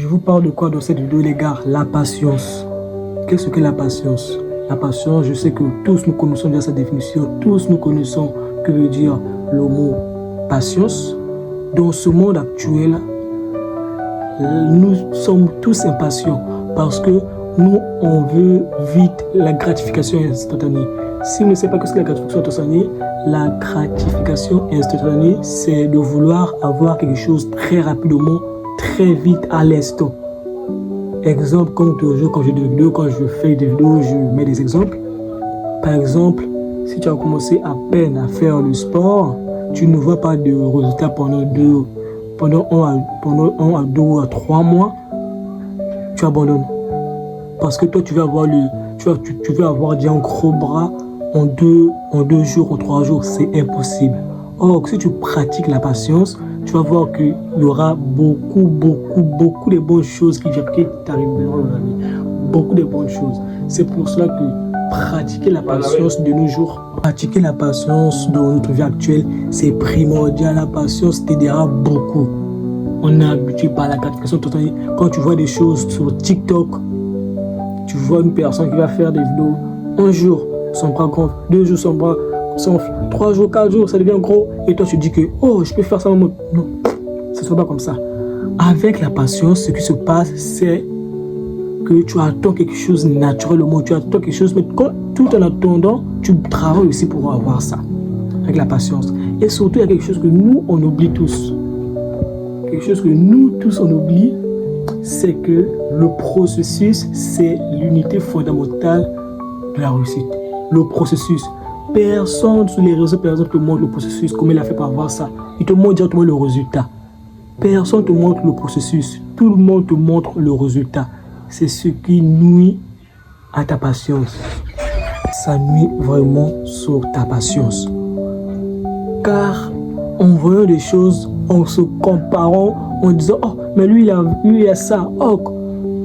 Je vous parle de quoi dans cette vidéo, les gars? La patience. Qu'est-ce que la patience? La patience, je sais que tous nous connaissons déjà sa définition, tous nous connaissons que veut dire le mot patience. Dans ce monde actuel, nous sommes tous impatients parce que nous, on veut vite la gratification instantanée. Si vous ne savez pas ce que c'est la gratification instantanée, c'est de vouloir avoir quelque chose très rapidement, très vite à l'instant. Exemple, comme toujours, quand je fais des vidéos, quand je fais des vidéos, je mets des exemples. Par exemple, si tu as commencé à peine à faire le sport, tu ne vois pas de résultats pendant 1 à 2 ou à 3 mois, tu abandonnes. Parce que toi, tu veux avoir déjà un gros bras en 2 jours, en 3 jours, c'est impossible. Or, si tu pratiques la patience, tu vas voir qu'il y aura beaucoup de bonnes choses qui t'arriveront dans la vie. Beaucoup de bonnes choses. C'est pour cela que pratiquer la patience de nos jours, pratiquer la patience dans notre vie actuelle, c'est primordial. La patience t'aidera beaucoup. On est habitué par la gratification instantanée. Quand tu vois des choses sur TikTok, tu vois une personne qui va faire des vidéos, 1 jour, son bras gonfle, 2 jours, son bras s'enfle, 3 jours, 4 jours, ça devient gros. Et toi, tu dis que, oh, je peux faire ça en mode. Non, ça ne se fait pas comme ça. Avec la patience, ce qui se passe, c'est que tu attends quelque chose naturellement. Tu attends quelque chose, mais tout en attendant, tu travailles aussi pour avoir ça. Avec la patience. Et surtout, il y a quelque chose que nous, on oublie tous. Quelque chose que nous, tous, on oublie, c'est que le processus, c'est l'unité fondamentale de la réussite. Le processus. Personne sur les réseaux, par exemple, te montre le processus, comment il a fait pour avoir ça. Il te montre directement le résultat. Personne ne te montre le processus. Tout le monde te montre le résultat. C'est ce qui nuit à ta patience. Ça nuit vraiment sur ta patience. Car en voyant des choses, en se comparant, en disant « Oh, mais lui, il a ça. Oh,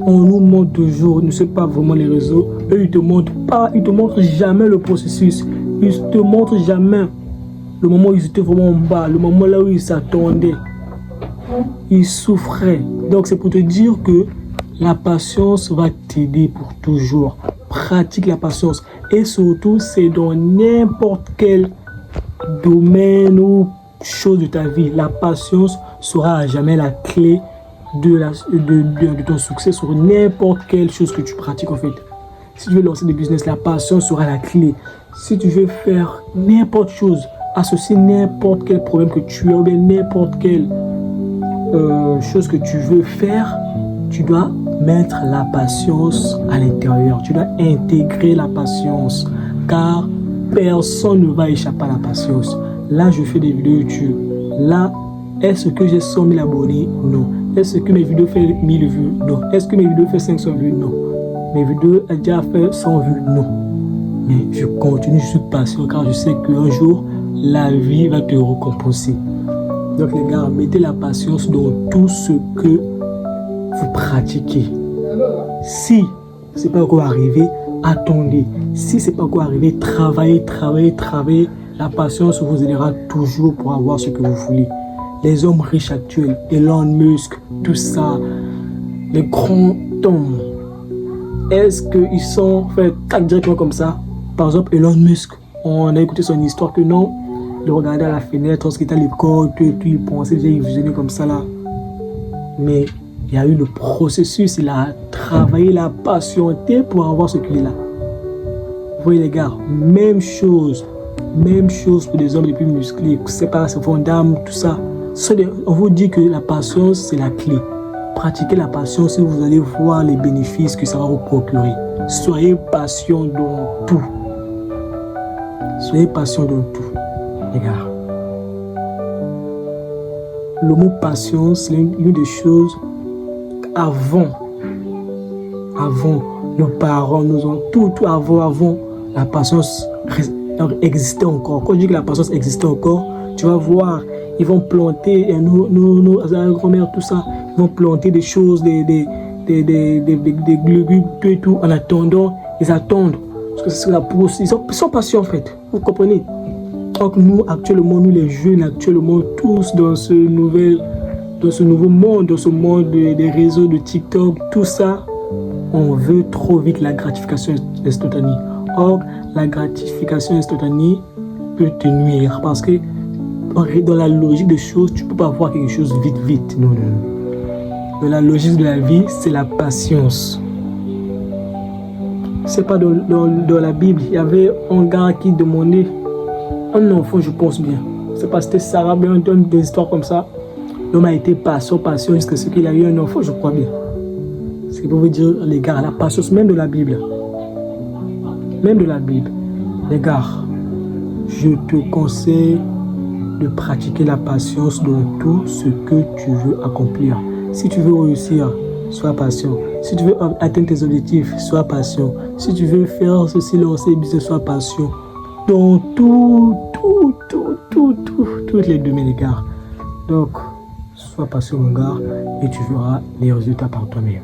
on nous montre toujours, ne sait pas vraiment les réseaux. Eux, ils ne te montrent jamais le processus. Ils ne te montrent jamais le moment où ils étaient vraiment en bas, le moment là où ils s'attendaient. Ils souffraient. Donc, c'est pour te dire que la patience va t'aider pour toujours. Pratique la patience. Et surtout, c'est dans n'importe quel domaine ou chose de ta vie. La patience sera à jamais la clé de ton succès sur n'importe quelle chose que tu pratiques en fait. Si tu veux lancer des business, la patience sera la clé. Si tu veux faire n'importe chose, associer n'importe quel problème que tu as ou bien n'importe quelle chose que tu veux faire, tu dois mettre la patience à l'intérieur. Tu dois intégrer la patience car personne ne va échapper à la patience. Là, je fais des vidéos YouTube. Là, est-ce que j'ai 100 000 abonnés? Non. Est-ce que mes vidéos font 1000 vues? Non. Est-ce que mes vidéos font 500 vues? Non. Mes vidéos ont déjà fait 100 vues? Non. Mais je continue, je suis patient car je sais qu'un jour, la vie va te récompenser. Donc les gars, mettez la patience dans tout ce que vous pratiquez. Si ce n'est pas encore arrivé, attendez. Si ce n'est pas encore arrivé, travaillez. La patience vous aidera toujours pour avoir ce que vous voulez. Les hommes riches actuels, Elon Musk, tout ça, les grands hommes, est-ce qu'ils sont faits directement comme ça? Par exemple, Elon Musk, on a écouté son histoire que non, il regardait à la fenêtre, lorsqu'il était à l'école, il pensait déjà, il visionnait comme ça là. Mais il y a eu le processus, il a travaillé, il a patienté pour avoir ce qu'il a. Vous voyez les gars, même chose pour des hommes les plus musclés, c'est pas ce fond d'âme, tout ça. On vous dit que la patience, c'est la clé. Pratiquez la patience et vous allez voir les bénéfices que ça va vous procurer. Soyez patient dans tout. Soyez patient dans tout. Les gars. Le mot patience, c'est l'une des choses avant, nos parents nous ont tout avant, la patience existait encore. Quand je dis que la patience existait encore, tu vas voir, ils vont planter, nos grand-mères, tout ça, ils vont planter des choses, des légumes, tout et tout, en attendant, ils attendent. Parce que c'est la procédure. Ils sont patients en fait, vous comprenez? Donc nous, actuellement, nous les jeunes, actuellement, tous dans ce nouvel dans ce nouveau monde, dans ce monde des réseaux de TikTok, tout ça, on veut trop vite la gratification instantanée. Or, la gratification instantanée peut te nuire parce que dans la logique des choses, tu ne peux pas voir quelque chose vite. Non. Dans la logique de la vie, c'est la patience. C'est pas dans la Bible. Il y avait un gars qui demandait un enfant, je pense bien. C'est pas c'était Sarah, bien des histoires comme ça. L'homme a été patient jusqu'à ce qu'il a eu un enfant, je crois bien. Ce que vous dire, les gars, la patience, même de la Bible. Même de la Bible. Les gars, je te conseille de pratiquer la patience dans tout ce que tu veux accomplir. Si tu veux réussir, sois patient. Si tu veux atteindre tes objectifs, sois patient. Si tu veux faire ceci, lancer business, sois patient. Dans toutes les domaines, les gars. Donc, sois patient, mon gars, et tu verras les résultats par toi-même.